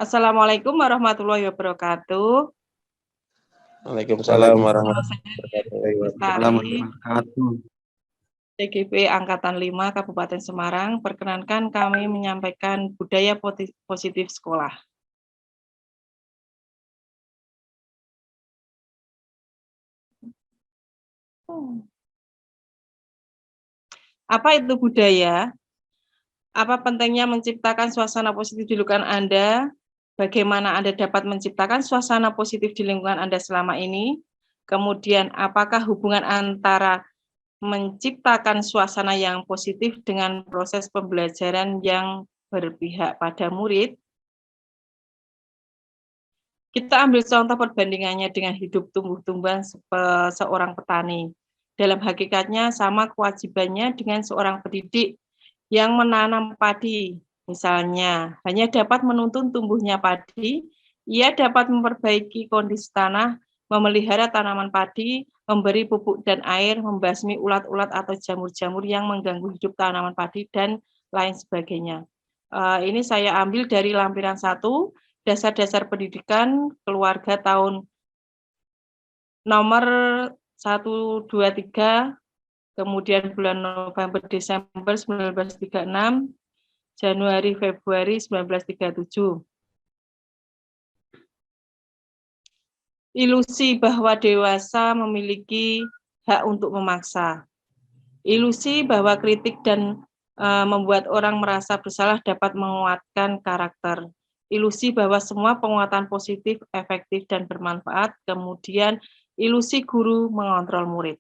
Assalamualaikum warahmatullahi wabarakatuh. Waalaikumsalam Nama warahmatullahi saya wabarakatuh. Bestari, TGP Angkatan 5 Kabupaten Semarang. Perkenankan kami menyampaikan budaya positif sekolah. Apa itu budaya? Apa pentingnya menciptakan suasana positif di lingkungan Anda? Bagaimana Anda dapat menciptakan suasana positif di lingkungan Anda selama ini? Kemudian, apakah hubungan antara menciptakan suasana yang positif dengan proses pembelajaran yang berpihak pada murid? Kita ambil contoh perbandingannya dengan hidup tumbuh-tumbuhan seorang petani. Dalam hakikatnya sama kewajibannya dengan seorang pendidik yang menanam padi. Misalnya, hanya dapat menuntun tumbuhnya padi, ia dapat memperbaiki kondisi tanah, memelihara tanaman padi, memberi pupuk dan air, membasmi ulat-ulat atau jamur-jamur yang mengganggu hidup tanaman padi, dan lain sebagainya. Ini saya ambil dari lampiran 1, Dasar-dasar Pendidikan Keluarga tahun nomor 123, kemudian bulan November Desember 1936, Januari Februari 1937. Ilusi bahwa dewasa memiliki hak untuk memaksa. Ilusi bahwa kritik dan membuat orang merasa bersalah dapat menguatkan karakter. Ilusi bahwa semua penguatan positif, efektif, dan bermanfaat. Kemudian ilusi guru mengontrol murid.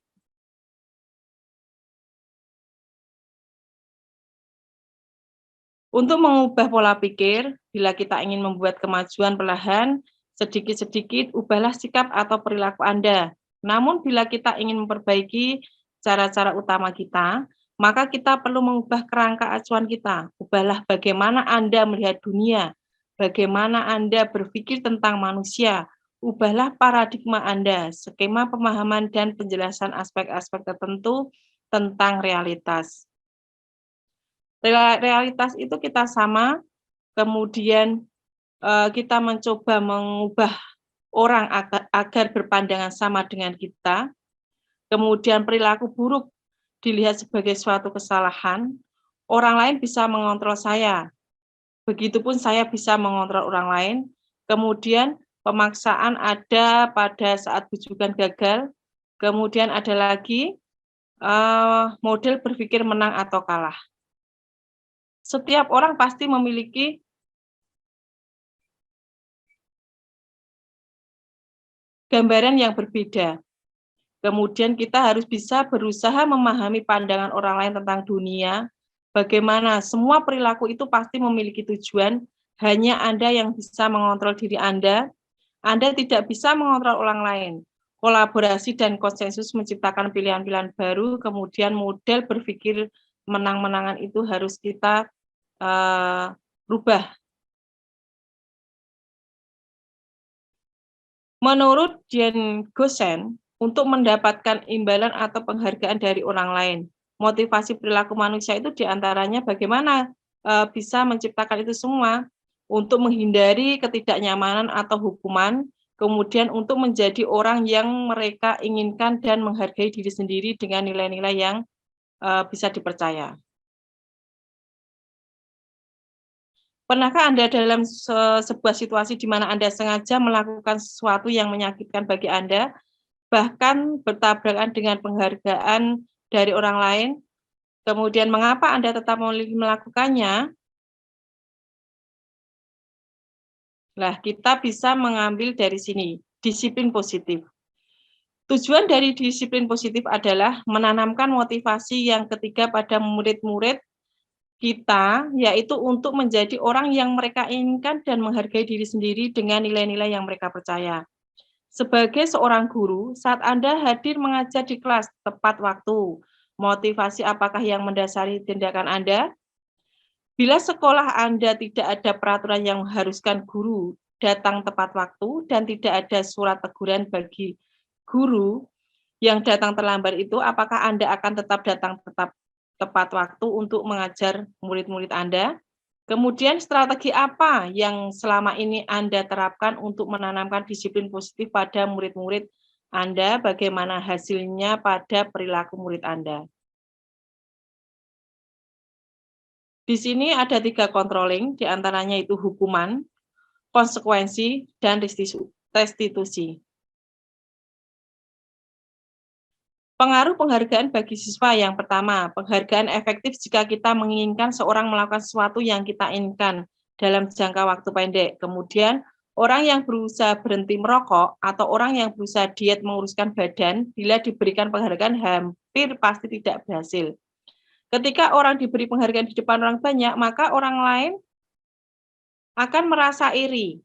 Untuk mengubah pola pikir, bila kita ingin membuat kemajuan perlahan, sedikit-sedikit ubahlah sikap atau perilaku Anda. Namun bila kita ingin memperbaiki cara-cara utama kita, maka kita perlu mengubah kerangka acuan kita. Ubahlah bagaimana Anda melihat dunia, bagaimana Anda berpikir tentang manusia. Ubahlah paradigma Anda, skema pemahaman dan penjelasan aspek-aspek tertentu tentang realitas. Realitas itu kita sama, kemudian kita mencoba mengubah orang agar berpandangan sama dengan kita, kemudian perilaku buruk dilihat sebagai suatu kesalahan, orang lain bisa mengontrol saya, begitupun saya bisa mengontrol orang lain, kemudian pemaksaan ada pada saat bujukan gagal, kemudian ada lagi model berpikir menang atau kalah. Setiap orang pasti memiliki gambaran yang berbeda. Kemudian kita harus bisa berusaha memahami pandangan orang lain tentang dunia, bagaimana semua perilaku itu pasti memiliki tujuan, hanya Anda yang bisa mengontrol diri Anda tidak bisa mengontrol orang lain. Kolaborasi dan konsensus menciptakan pilihan-pilihan baru, kemudian model berpikir menang-menangan itu harus kita rubah. Menurut Dian Gosen, untuk mendapatkan imbalan atau penghargaan dari orang lain, motivasi perilaku manusia itu diantaranya bagaimana bisa menciptakan itu semua untuk menghindari ketidaknyamanan atau hukuman, kemudian untuk menjadi orang yang mereka inginkan dan menghargai diri sendiri dengan nilai-nilai yang bisa dipercaya. Pernahkah Anda dalam sebuah situasi di mana Anda sengaja melakukan sesuatu yang menyakitkan bagi Anda, bahkan bertabrakan dengan penghargaan dari orang lain, kemudian mengapa Anda tetap memilih melakukannya? Nah, kita bisa mengambil dari sini, disiplin positif. Tujuan dari disiplin positif adalah menanamkan motivasi yang ketiga pada murid-murid kita, yaitu untuk menjadi orang yang mereka inginkan dan menghargai diri sendiri dengan nilai-nilai yang mereka percaya. Sebagai seorang guru, saat Anda hadir mengajar di kelas tepat waktu, motivasi apakah yang mendasari tindakan Anda? Bila sekolah Anda tidak ada peraturan yang mengharuskan guru datang tepat waktu dan tidak ada surat teguran bagi guru yang datang terlambat itu, apakah Anda akan tetap datang tepat waktu untuk mengajar murid-murid Anda? Kemudian strategi apa yang selama ini Anda terapkan untuk menanamkan disiplin positif pada murid-murid Anda? Bagaimana hasilnya pada perilaku murid Anda? Di sini ada 3 controlling, di antaranya itu hukuman, konsekuensi, dan restitusi. Pengaruh penghargaan bagi siswa yang pertama, penghargaan efektif jika kita menginginkan seorang melakukan sesuatu yang kita inginkan dalam jangka waktu pendek. Kemudian, orang yang berusaha berhenti merokok atau orang yang berusaha diet menguruskan badan, bila diberikan penghargaan hampir pasti tidak berhasil. Ketika orang diberi penghargaan di depan orang banyak, maka orang lain akan merasa iri.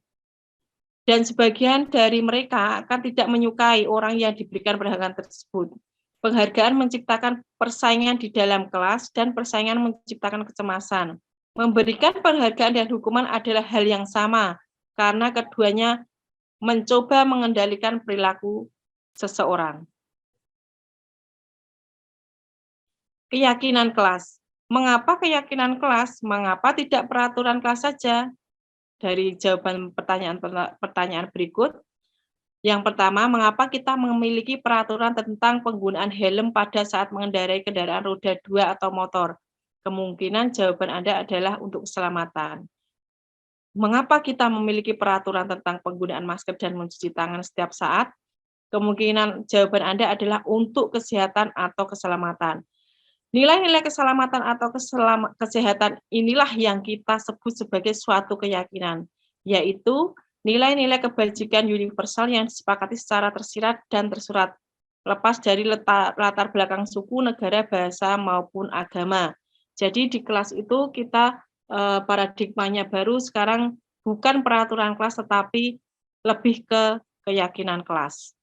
Dan sebagian dari mereka akan tidak menyukai orang yang diberikan penghargaan tersebut. Penghargaan menciptakan persaingan di dalam kelas dan persaingan menciptakan kecemasan. Memberikan penghargaan dan hukuman adalah hal yang sama karena keduanya mencoba mengendalikan perilaku seseorang. Keyakinan kelas. Mengapa keyakinan kelas? Mengapa tidak peraturan kelas saja? Dari jawaban pertanyaan berikut. Yang pertama, mengapa kita memiliki peraturan tentang penggunaan helm pada saat mengendarai kendaraan roda 2 atau motor? Kemungkinan jawaban Anda adalah untuk keselamatan. Mengapa kita memiliki peraturan tentang penggunaan masker dan mencuci tangan setiap saat? Kemungkinan jawaban Anda adalah untuk kesehatan atau keselamatan. Nilai-nilai keselamatan atau kesehatan inilah yang kita sebut sebagai suatu keyakinan, yaitu nilai-nilai kebajikan universal yang disepakati secara tersirat dan tersurat, lepas dari latar belakang suku, negara, bahasa, maupun agama. Jadi di kelas itu kita paradigmanya baru sekarang bukan peraturan kelas, tetapi lebih ke keyakinan kelas.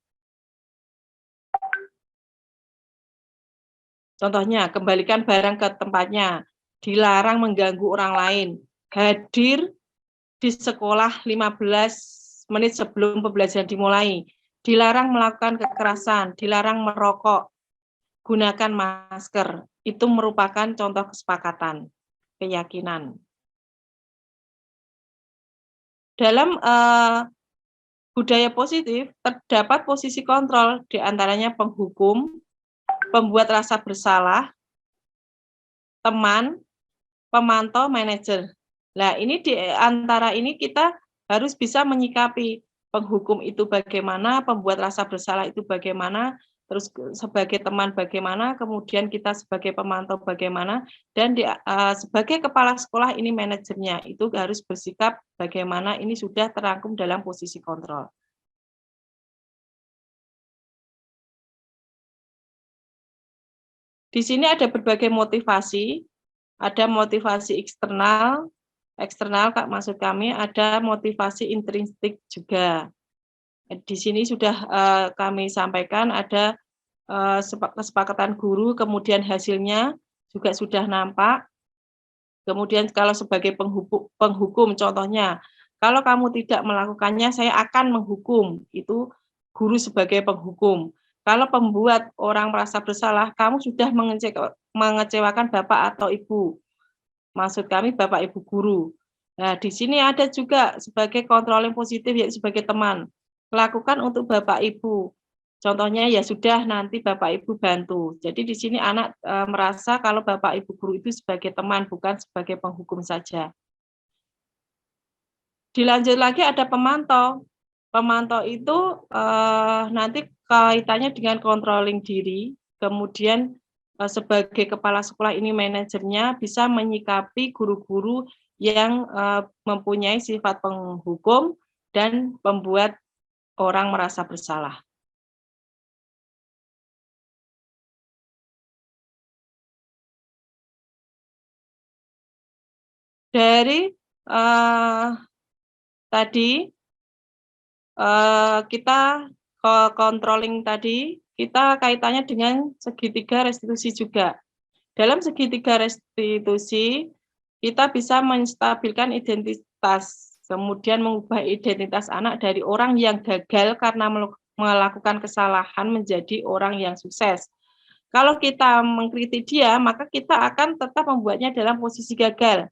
Contohnya, kembalikan barang ke tempatnya, dilarang mengganggu orang lain, hadir di sekolah 15 menit sebelum pembelajaran dimulai, dilarang melakukan kekerasan, dilarang merokok, gunakan masker. Itu merupakan contoh kesepakatan, keyakinan. Dalam budaya positif, terdapat posisi kontrol, diantaranya penghukum, pembuat rasa bersalah, teman, pemantau, manajer. Nah, ini di antara ini kita harus bisa menyikapi penghukum itu bagaimana, pembuat rasa bersalah itu bagaimana, terus sebagai teman bagaimana, kemudian kita sebagai pemantau bagaimana, dan sebagai kepala sekolah ini manajernya itu harus bersikap bagaimana, ini sudah terangkum dalam posisi kontrol. Di sini ada berbagai motivasi, ada motivasi eksternal, Kak, maksud kami ada motivasi intrinsik juga. Di sini sudah kami sampaikan ada kesepakatan guru, kemudian hasilnya juga sudah nampak. Kemudian kalau sebagai penghukum, contohnya, kalau kamu tidak melakukannya, saya akan menghukum. Itu guru sebagai penghukum. Kalau pembuat orang merasa bersalah, kamu sudah mengecewakan bapak atau ibu. Maksud kami bapak ibu guru. Nah, di sini ada juga sebagai controlling positif, yaitu sebagai teman. Lakukan untuk bapak ibu. Contohnya ya sudah, nanti bapak ibu bantu. Jadi di sini anak merasa kalau bapak ibu guru itu sebagai teman, bukan sebagai penghukum saja. Dilanjut lagi ada pemantau. Pemantau itu nanti kaitannya dengan controlling diri, kemudian sebagai kepala sekolah ini manajernya bisa menyikapi guru-guru yang mempunyai sifat penghukum dan membuat orang merasa bersalah. Dari tadi kita controlling tadi, kita kaitannya dengan segitiga restitusi juga. Dalam segitiga restitusi, kita bisa menstabilkan identitas, kemudian mengubah identitas anak dari orang yang gagal karena melakukan kesalahan menjadi orang yang sukses. Kalau kita mengkritik dia, maka kita akan tetap membuatnya dalam posisi gagal.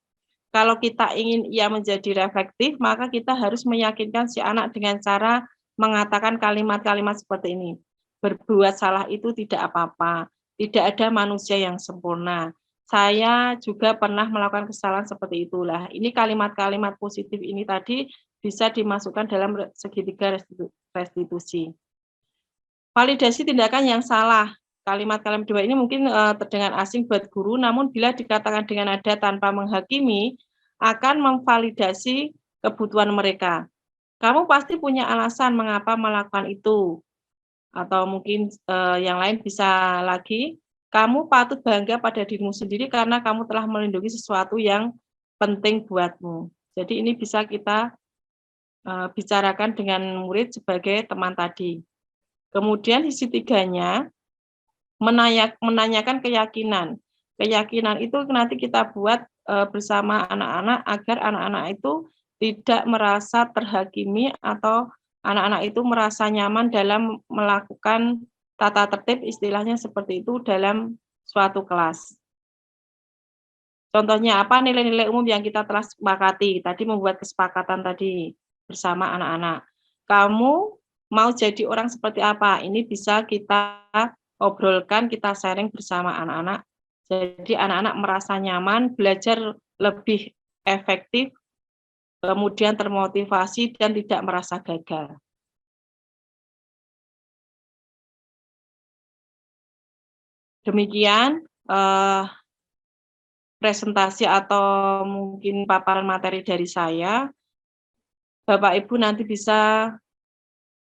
kalau kita ingin ia menjadi reflektif, maka kita harus meyakinkan si anak dengan cara mengatakan kalimat-kalimat seperti ini. Berbuat salah itu tidak apa-apa, tidak ada manusia yang sempurna. Saya juga pernah melakukan kesalahan seperti itulah. Ini kalimat-kalimat positif ini tadi bisa dimasukkan dalam segitiga restitusi. Validasi tindakan yang salah. Kalimat-kalimat dua ini mungkin terdengar asing buat guru, namun bila dikatakan dengan nada tanpa menghakimi, akan memvalidasi kebutuhan mereka. Kamu pasti punya alasan mengapa melakukan itu. Atau mungkin yang lain bisa lagi, kamu patut bangga pada dirimu sendiri karena kamu telah melindungi sesuatu yang penting buatmu. Jadi ini bisa kita bicarakan dengan murid sebagai teman tadi. Kemudian sisi tiganya, menanyakan keyakinan. Keyakinan itu nanti kita buat bersama anak-anak agar anak-anak itu tidak merasa terhakimi atau anak-anak itu merasa nyaman dalam melakukan tata tertib, istilahnya seperti itu dalam suatu kelas. Contohnya apa nilai-nilai umum yang kita telah sepakati, tadi membuat kesepakatan tadi bersama anak-anak. Kamu mau jadi orang seperti apa? Ini bisa kita obrolkan, kita sharing bersama anak-anak. Jadi anak-anak merasa nyaman, belajar lebih efektif, kemudian termotivasi dan tidak merasa gagal. Demikian presentasi atau mungkin paparan materi dari saya. Bapak Ibu nanti bisa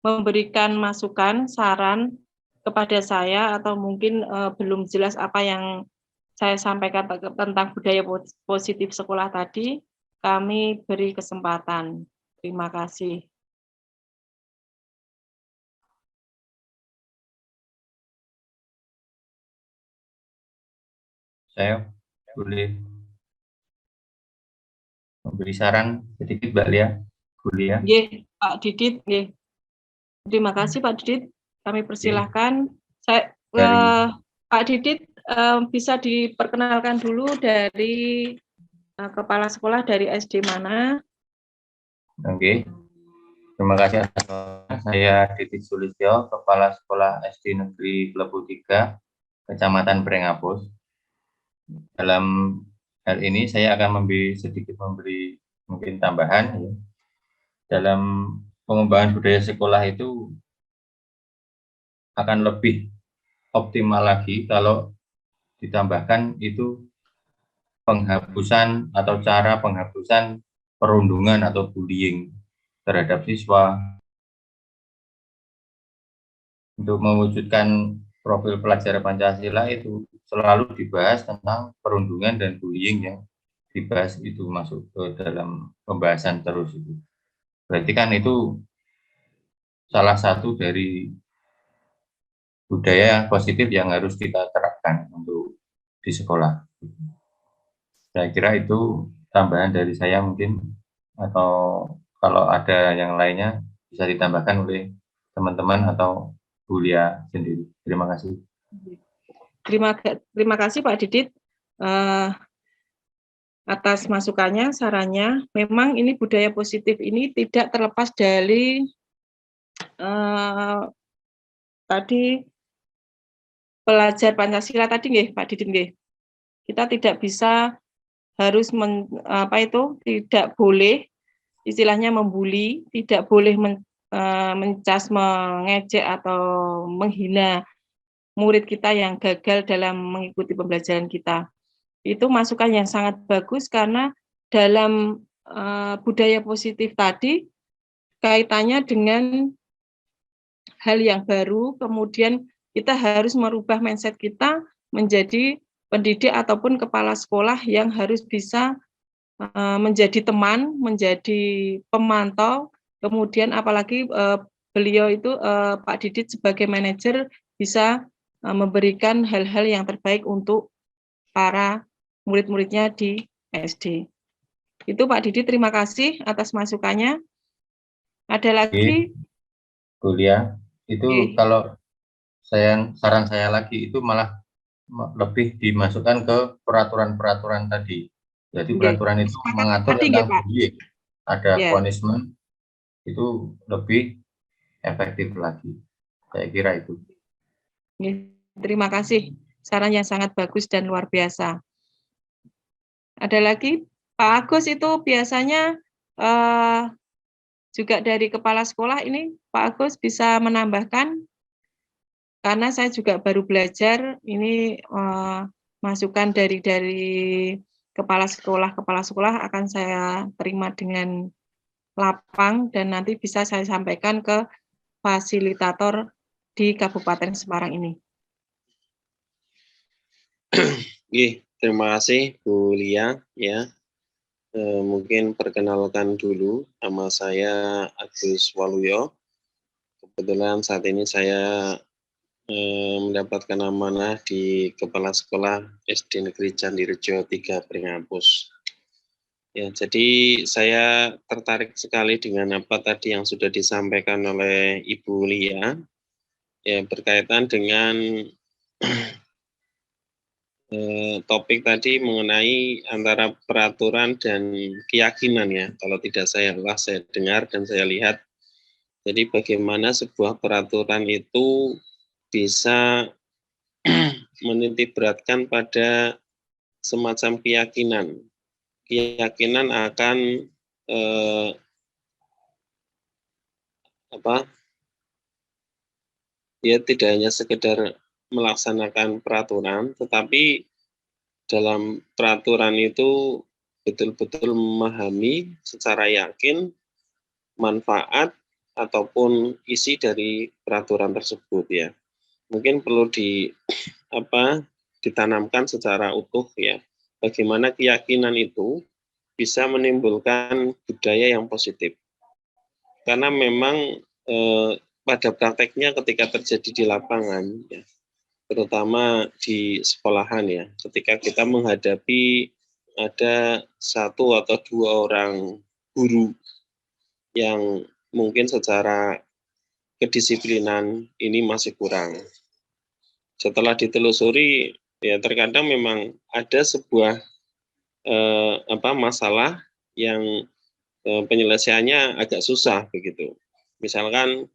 memberikan masukan, saran kepada saya atau mungkin belum jelas apa yang saya sampaikan tentang budaya positif sekolah tadi, kami beri kesempatan. Terima kasih. Saya boleh memberi saran sedikit, Mbak Lia? Nggih, Pak Didit, nggih. Terima kasih Pak Didit. Kami persilahkan. Saya Pak Didit bisa diperkenalkan dulu dari kepala sekolah dari SD mana? Oke. Terima kasih atas saya Didit Sulistyo, Kepala Sekolah SD Negeri Klebu 3, Kecamatan Brengapus. Dalam hal ini saya akan sedikit memberi mungkin tambahan. Dalam pengembangan budaya sekolah itu akan lebih optimal lagi kalau ditambahkan itu penghapusan atau cara penghapusan perundungan atau bullying terhadap siswa. Untuk mewujudkan profil pelajar Pancasila itu selalu dibahas tentang perundungan dan bullying yang dibahas itu masuk ke dalam pembahasan terus itu. Berarti kan itu salah satu dari budaya positif yang harus kita terapkan untuk di sekolah. Saya kira itu tambahan dari saya mungkin, atau kalau ada yang lainnya bisa ditambahkan oleh teman-teman atau Bu Lia sendiri. Terima kasih. Terima kasih Pak Didit atas masukannya, sarannya. Memang ini budaya positif ini tidak terlepas dari tadi pelajar Pancasila tadi nggih Pak Didit nggih. Kita tidak bisa harus tidak boleh istilahnya membuli, tidak boleh mencas, mengejek atau menghina murid kita yang gagal dalam mengikuti pembelajaran kita. Itu masukan yang sangat bagus karena dalam budaya positif tadi kaitannya dengan hal yang baru, kemudian kita harus merubah mindset kita menjadi pendidik ataupun kepala sekolah yang harus bisa menjadi teman, menjadi pemantau, kemudian apalagi beliau itu Pak Didit sebagai manajer bisa memberikan hal-hal yang terbaik untuk para murid-muridnya di SD. Itu Pak Didit, terima kasih atas masukannya. Ada lagi? Bu Lia, itu kalau saran saya lagi itu malah lebih dimasukkan ke peraturan-peraturan tadi. Jadi Nggih. peraturan itu Sepakat mengatur tadi nggih, tentang Pak? bullying. Ada Ya. punishment itu lebih efektif lagi. Saya kira itu. Nggih. Terima kasih. Saran yang sangat bagus dan luar biasa. Ada lagi? Pak Agus itu biasanya juga dari kepala sekolah ini, Pak Agus bisa menambahkan, karena saya juga baru belajar, ini masukan dari kepala sekolah akan saya terima dengan lapang dan nanti bisa saya sampaikan ke fasilitator di Kabupaten Semarang ini. Terima kasih Bu Lia ya. Mungkin perkenalkan dulu, nama saya Agus Waluyo. Kebetulan saat ini saya mendapatkan amanah di Kepala Sekolah SD Negeri Candirejo 3 Pringapus. Ya, jadi saya tertarik sekali dengan apa tadi yang sudah disampaikan oleh Ibu Lia, ya berkaitan dengan topik tadi mengenai antara peraturan dan keyakinan ya, kalau tidak saya dengar dan saya lihat. Jadi bagaimana sebuah peraturan itu bisa menitik beratkan pada semacam keyakinan akan ya tidak hanya sekedar melaksanakan peraturan, tetapi dalam peraturan itu betul-betul memahami secara yakin manfaat ataupun isi dari peraturan tersebut ya. Mungkin perlu ditanamkan secara utuh ya. Bagaimana keyakinan itu bisa menimbulkan budaya yang positif. Karena memang pada prakteknya ketika terjadi di lapangan ya, terutama di sekolahan ya, ketika kita menghadapi ada 1 atau 2 orang guru yang mungkin secara kedisiplinan ini masih kurang. Setelah ditelusuri, ya terkadang memang ada sebuah masalah yang penyelesaiannya agak susah begitu. Misalkan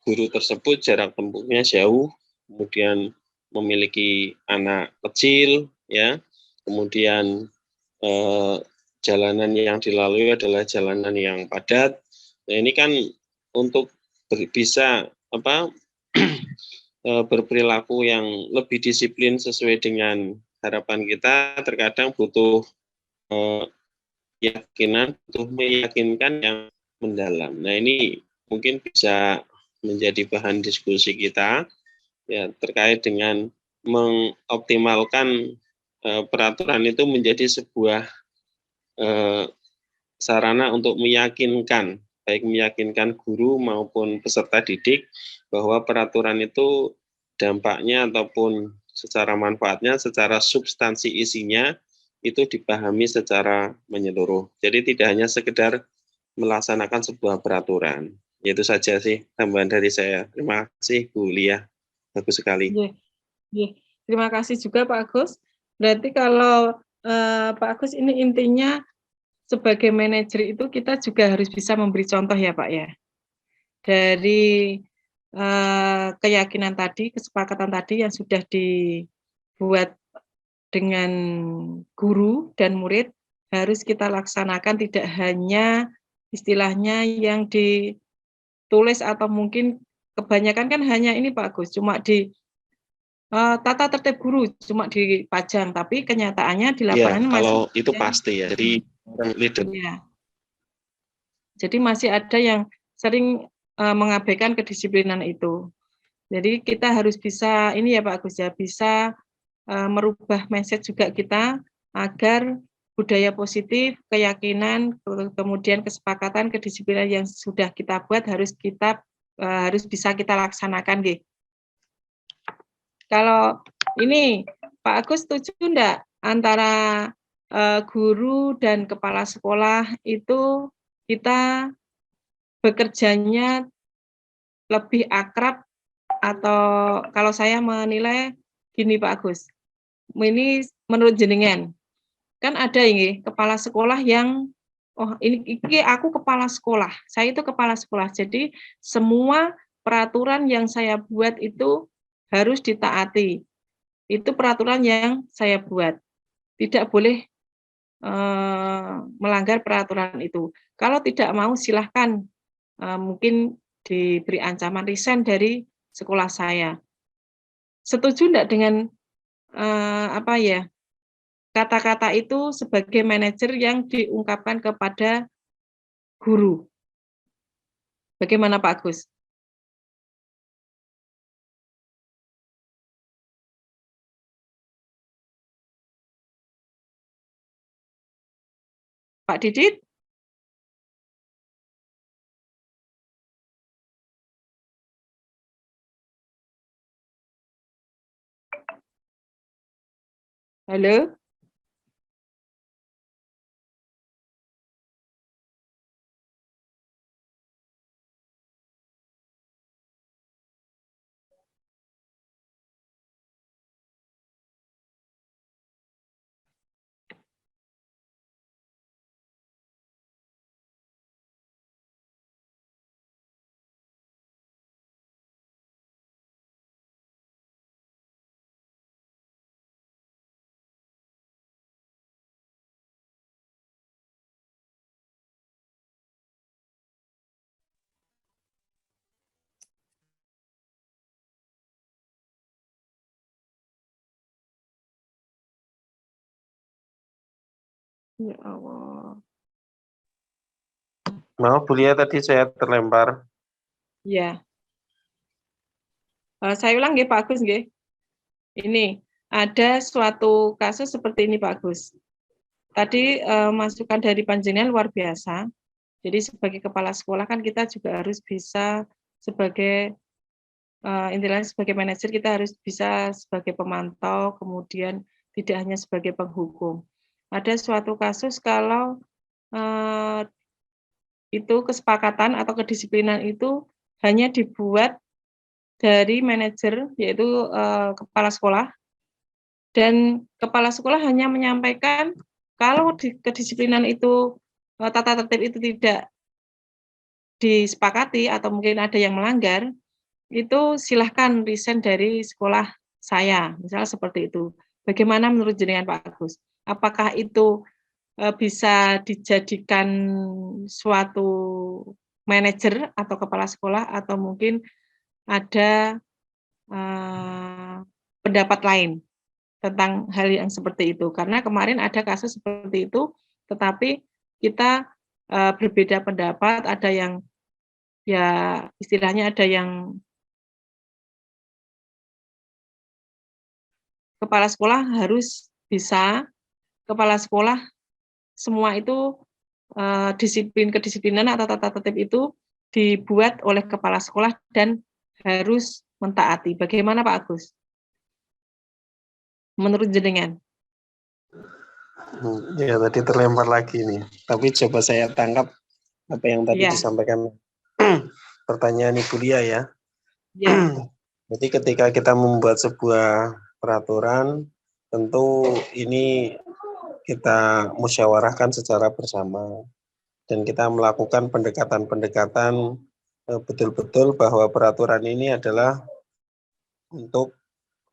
guru tersebut jarak tempuhnya jauh, kemudian memiliki anak kecil, ya, kemudian jalanan yang dilalui adalah jalanan yang padat. Nah ini kan untuk bisa berperilaku yang lebih disiplin sesuai dengan harapan kita, terkadang butuh keyakinan, butuh meyakinkan yang mendalam. Nah ini mungkin bisa menjadi bahan diskusi kita ya terkait dengan mengoptimalkan peraturan itu menjadi sebuah sarana untuk meyakinkan, baik meyakinkan guru maupun peserta didik bahwa peraturan itu dampaknya ataupun secara manfaatnya, secara substansi isinya itu dipahami secara menyeluruh. Jadi tidak hanya sekedar melaksanakan sebuah peraturan. Itu saja sih tambahan dari saya. Terima kasih Bu Lia. Bagus sekali. Terima kasih juga Pak Agus. Berarti kalau Pak Agus ini intinya sebagai manajer itu kita juga harus bisa memberi contoh ya Pak ya. Dari keyakinan tadi, kesepakatan tadi yang sudah dibuat dengan guru dan murid harus kita laksanakan, tidak hanya istilahnya yang ditulis atau mungkin kebanyakan kan hanya ini Pak Agus, cuma di tata tertib guru cuma dipajang, tapi kenyataannya di lapangan kalau itu pasti ya. Jadi leader. Ya. Jadi masih ada yang sering mengabaikan kedisiplinan itu. Jadi kita harus bisa ini ya Pak Agus ya, bisa merubah mindset juga kita agar budaya positif, keyakinan, kemudian kesepakatan, kedisiplinan yang sudah kita buat harus bisa kita laksanakan, gitu. Kalau ini Pak Agus setuju enggak antara guru dan kepala sekolah itu kita bekerjanya lebih akrab, atau kalau saya menilai gini Pak Agus, ini menurut jenengan, kan ada ini kepala sekolah yang ini aku kepala sekolah, saya itu kepala sekolah. Jadi semua peraturan yang saya buat itu harus ditaati. Itu peraturan yang saya buat. Tidak boleh melanggar peraturan itu. Kalau tidak mau silahkan mungkin diberi ancaman resign dari sekolah saya. Setuju enggak dengan kata-kata itu sebagai manajer yang diungkapkan kepada guru? Bagaimana Pak Agus? Pak Didit? Halo? Ya Allah. Maaf Bu Lia, tadi saya terlempar. Ya. Saya ulang nggih Pak Agus nggih. Ini ada suatu kasus seperti ini Pak Agus. Tadi masukan dari panjenengan luar biasa. Jadi sebagai kepala sekolah kan kita juga harus bisa sebagai intinya sebagai manajer kita harus bisa sebagai pemantau, kemudian tidak hanya sebagai penghukum. Ada suatu kasus kalau itu kesepakatan atau kedisiplinan itu hanya dibuat dari manajer, yaitu kepala sekolah, dan kepala sekolah hanya menyampaikan kalau kedisiplinan itu, tata tertib itu tidak disepakati atau mungkin ada yang melanggar, itu silahkan resign dari sekolah saya, misalnya seperti itu. Bagaimana menurut jenengan Pak Agus? Apakah itu bisa dijadikan suatu manajer atau kepala sekolah atau mungkin ada pendapat lain tentang hal yang seperti itu? Karena kemarin ada kasus seperti itu, tetapi kita berbeda pendapat, ada yang ya istilahnya ada yang kepala sekolah harus bisa, kepala sekolah semua itu kedisiplinan atau tata tertib itu dibuat oleh kepala sekolah dan harus mentaati. Bagaimana Pak Agus? Menurut jenengan? Ya tadi terlempar lagi nih. Tapi coba saya tangkap apa yang tadi disampaikan pertanyaan Ibu Lia ya. Ya. Jadi ketika kita membuat sebuah peraturan, tentu ini kita musyawarahkan secara bersama dan kita melakukan pendekatan-pendekatan betul-betul bahwa peraturan ini adalah untuk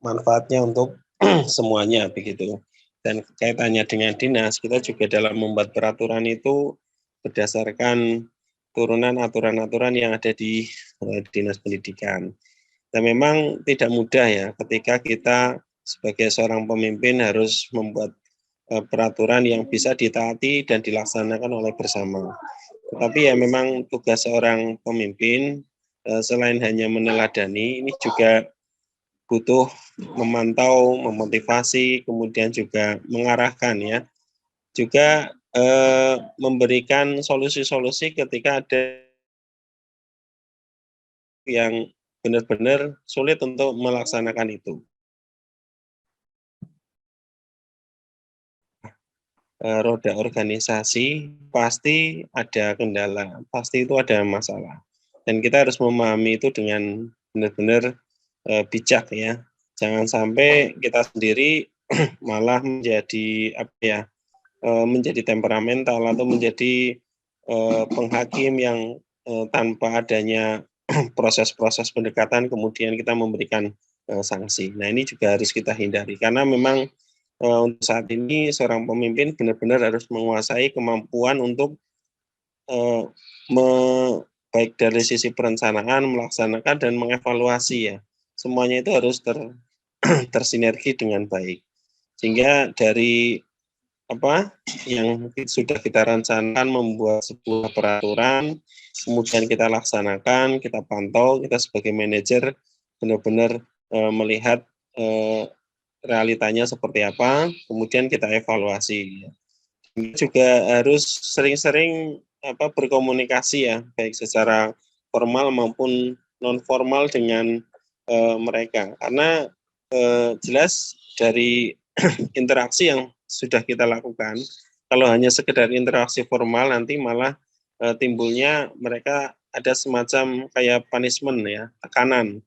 manfaatnya untuk semuanya begitu. Dan kaitannya dengan dinas, kita juga dalam membuat peraturan itu berdasarkan turunan aturan-aturan yang ada di dinas pendidikan. Dan memang tidak mudah ya ketika kita sebagai seorang pemimpin harus membuat peraturan yang bisa ditaati dan dilaksanakan oleh bersama. Tetapi ya memang tugas seorang pemimpin selain hanya meneladani, ini juga butuh memantau, memotivasi, kemudian juga mengarahkan ya. Juga memberikan solusi-solusi ketika ada yang benar-benar sulit untuk melaksanakan itu. Roda organisasi pasti ada kendala, pasti itu ada masalah. Dan kita harus memahami itu dengan benar-benar bijak ya. Jangan sampai kita sendiri malah menjadi menjadi temperamental atau menjadi penghakim yang tanpa adanya proses-proses pendekatan kemudian kita memberikan sanksi. Nah, ini juga harus kita hindari karena memang untuk saat ini seorang pemimpin benar-benar harus menguasai kemampuan untuk baik dari sisi perencanaan, melaksanakan dan mengevaluasi ya. Semuanya itu harus tersinergi dengan baik. Sehingga dari apa yang sudah kita rencanakan membuat sebuah peraturan, kemudian kita laksanakan, kita pantau, kita sebagai manajer benar-benar melihat realitanya seperti apa, kemudian kita evaluasi. Juga harus sering-sering berkomunikasi ya, baik secara formal maupun non formal dengan mereka, karena jelas dari interaksi yang sudah kita lakukan, kalau hanya sekedar interaksi formal nanti malah timbulnya mereka ada semacam kayak punishment ya, tekanan.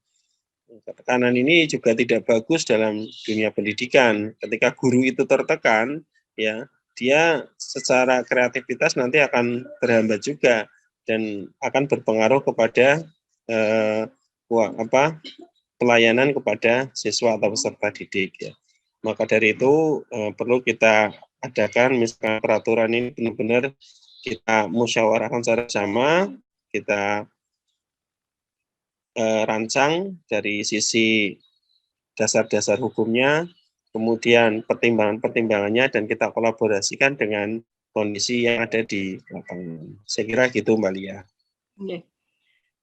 Tekanan ini juga tidak bagus dalam dunia pendidikan. Ketika guru itu tertekan, ya dia secara kreativitas nanti akan terhambat juga dan akan berpengaruh kepada pelayanan kepada siswa atau peserta didik. Ya. Maka dari itu perlu kita adakan misalkan peraturan ini benar-benar kita musyawarahkan secara bersama, kita rancang dari sisi dasar-dasar hukumnya, kemudian pertimbangan-pertimbangannya, dan kita kolaborasikan dengan kondisi yang ada di lapangan. Saya kira gitu, Mbak Lia.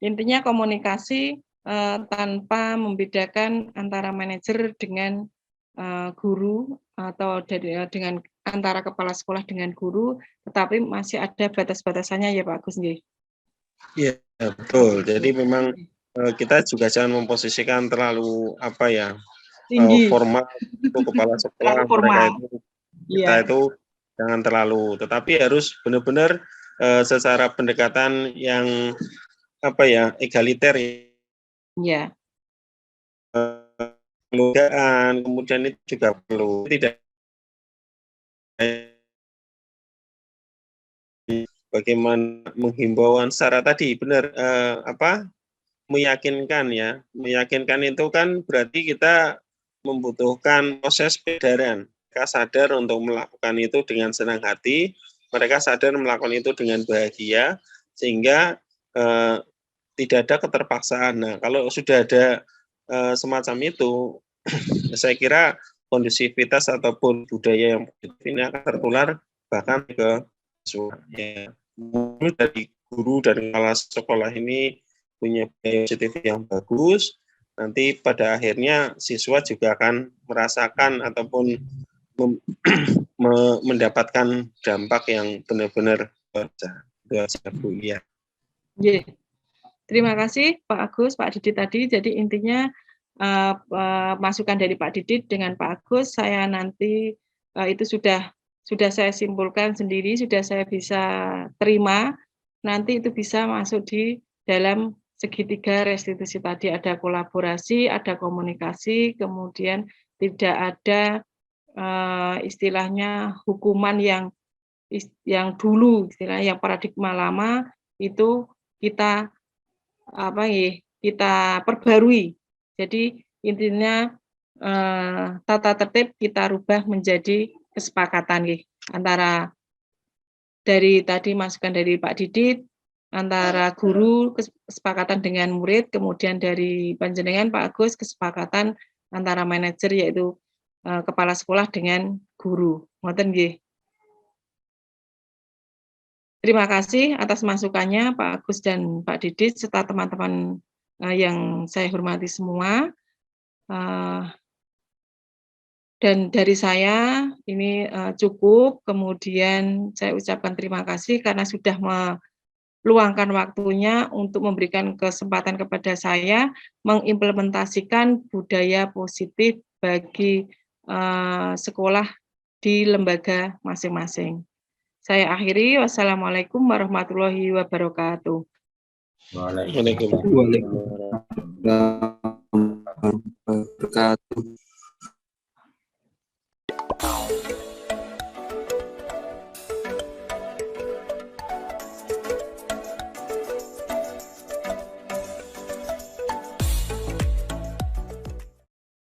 Intinya komunikasi tanpa membedakan antara manajer dengan guru atau dengan antara kepala sekolah dengan guru, tetapi masih ada batas-batasannya ya Pak Agus. Iya, betul. Jadi memang kita juga jangan memposisikan terlalu tinggi, formal untuk kepala sekolah mereka itu kita itu jangan terlalu, tetapi harus benar-benar secara pendekatan yang egaliter ya. Kemudian itu juga perlu tidak bagaimana menghimbauan secara tadi benar meyakinkan ya. Meyakinkan itu kan berarti kita membutuhkan proses peredaran. Mereka sadar untuk melakukan itu dengan senang hati, mereka sadar melakukan itu dengan bahagia, sehingga tidak ada keterpaksaan. Nah, kalau sudah ada semacam itu, saya kira kondusivitas ataupun budaya yang positif ini akan tertular bahkan ke siswa. Ya. Dari guru dan kepala sekolah ini punya budaya positif yang bagus, nanti pada akhirnya siswa juga akan merasakan ataupun mendapatkan dampak yang benar-benar besar. Bu Lia. Terima kasih Pak Agus, Pak Didit tadi. Jadi intinya masukan dari Pak Didit dengan Pak Agus, saya nanti itu sudah saya simpulkan sendiri, sudah saya bisa terima. Nanti itu bisa masuk di dalam segitiga restitusi tadi, ada kolaborasi, ada komunikasi, kemudian tidak ada istilahnya hukuman yang dulu, istilahnya yang paradigma lama itu kita kita perbarui. Jadi intinya tata tertib kita rubah menjadi kesepakatan antara dari tadi masukan dari Pak Didit, antara guru kesepakatan dengan murid, kemudian dari panjenengan Pak Agus kesepakatan antara manajer yaitu kepala sekolah dengan guru. Ngoten nggih. Terima kasih atas masukannya Pak Agus dan Pak Didit serta teman-teman yang saya hormati semua. Dan dari saya ini cukup, kemudian saya ucapkan terima kasih karena sudah meluangkan waktunya untuk memberikan kesempatan kepada saya mengimplementasikan budaya positif bagi sekolah di lembaga masing-masing. Saya akhiri, wassalamualaikum warahmatullahi wabarakatuh. Waalaikumsalam warahmatullahi wabarakatuh.